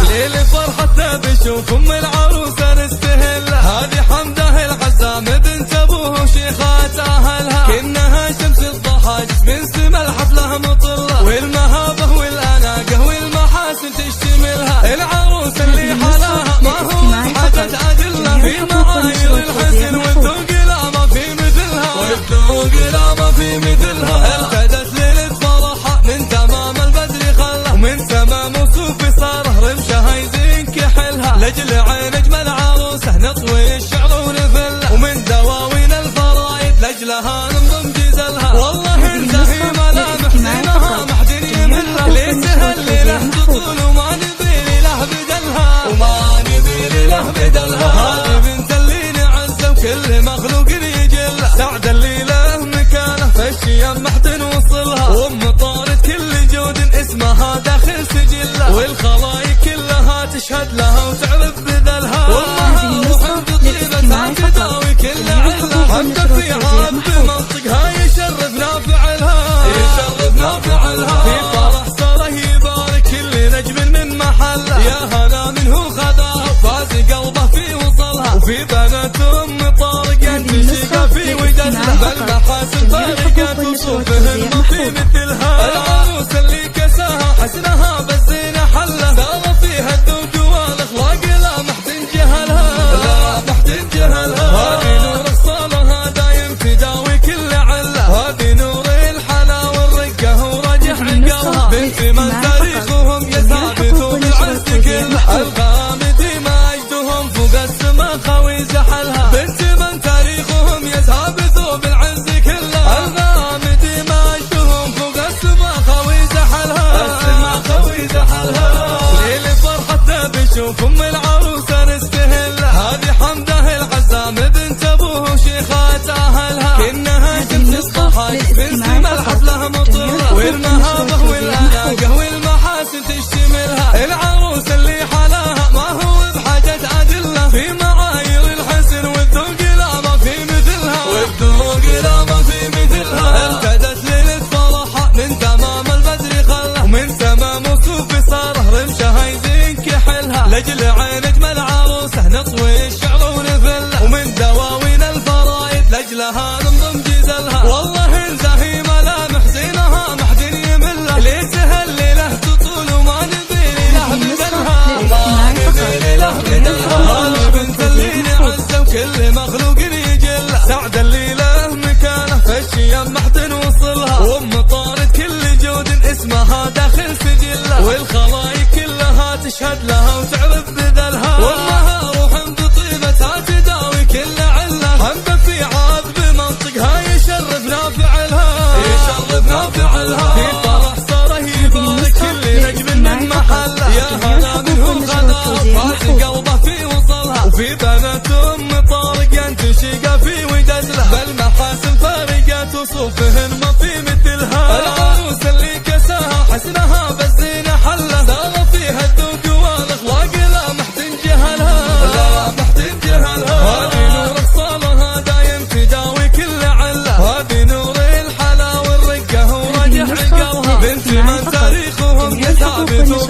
ليل فرحتنا بشوف ام العروسه نستهلها، هذه حمده العزام بنت ابوه وشيخات اهلها، كانها شمس الضحى جسم سما الحفله مطله، والمهابه والاناقه والمحاسن تشتملها، العروسه اللي حلاها ما هو حاجه اجلها، في معايير الحسن والذوق لا ما في مثلها، والذوق لا ما في مثلها، ارتدت ليله فرحها من تمام البدر خلها، ومن تمام وصوفي صاره رمشها يزين كحلها، لاجل عين اجمل عروسه نطوي الشعر ونفلها، ومن دواوين الفرايد لاجلها ننضم جزلها، والله انتهي ملامح زينها ما حد يملها، ليتها الليله تطول وما نبي له بدلها، وما نبي له بدلها، هذه بنت اللي نعزه وكل مخلوق يجلها، سعد الليله مكانه في الشيم ما حد نوصلها، وام طارت كل جود اسمها داخل سجلها، والخلايق كلها تشهد لها وتعرف بذلها، وامها وحب طيبتها تداوي كل عله، حتى في عاب بمنطقها يشرفنا فعلها، يشرفنا فعلها، في فرح صاره يبارك كل نجم من محله، يا هلا منه خذاها وفاز قلبه في وصلها، وفي بنات ام طارق ينتشق في وجدها، بالمحاسن فارقات وصوفهن ما في مثلها، العروس اللي كساها حسنها بالزينه حله، سار فيها الذوق والاخلاق لا ما حد جهلها، لا ما حد جهلها، هذه نور الصالها دايم تداوي كل عله، هذه نور الحلا والرقه وراجح عقلها، بنت من تاريخهم يثابتوا بالعز كله، الغامدي مجدهم فوق السما خوي زحلها، بنت من تاريخهم يثابتوا بالعز كله، الغامدي مجدهم فوق السما خوي زحلها، السما خوي زحلها، ليل فرحتنا بشوف ام العروسه نستهلها، هذه حمده العزام بنت ابوه وشيخات اهلها، كانها شمس الضحى جسم سما الحفله مطله، والمهابه والاناقه والمحاسن تشتملها، العروسه اللي حلاها ما هو بحاجه اجلها، في معايير الحسن والذوق لا ما في مثلها، والذوق لا ما في مثلها، ارتدت ليله فرحها من تمام البدر خلها، ومن تمام وصوفي صاره رمشها يزين كحلها، لاجل عين اجمل عروسه نطوي الشعر ونفلها، ومن دواوين الفرايد لاجلها ننضم جزلها، والله انتهي ملامح زينها ما حد يملها، ليتها الليله تطول وما نبي له بدلها، وما نبي له بدلها، هذه بنت اللي نعزه وكل مخلوق يجلها، سعد الليله مكانه في الشيم ما حد نوصلها، وام طارت كل جود اسمها داخل سجلها، والخلايق كلها تشهد لها وتعرف بذلها، وامها روح بطيبتها تداوي كل عله، حمده في عاب بمنطقها يشرفنا فعلها، يشرفنا فعلها، في فرح صاره يبارك كل نجم من محله، يا هلا منه خذاها وفاز قلبه في وصلها، وفي بنات ام طارق ينتشق في وجدها، بالمحاسن فارقات وصوفهن ما في مثلها، العروس اللي كساها حسنها بالزينه حله، سار فيها الذوق والاخلاق لا ما حد جهلها، لا ما حد جهلها، هذه نور الصالها دايم تداوي كل عله، هذه نور الحلا والرقه وراجح عقلها، بنت من تاريخهم يثابتوا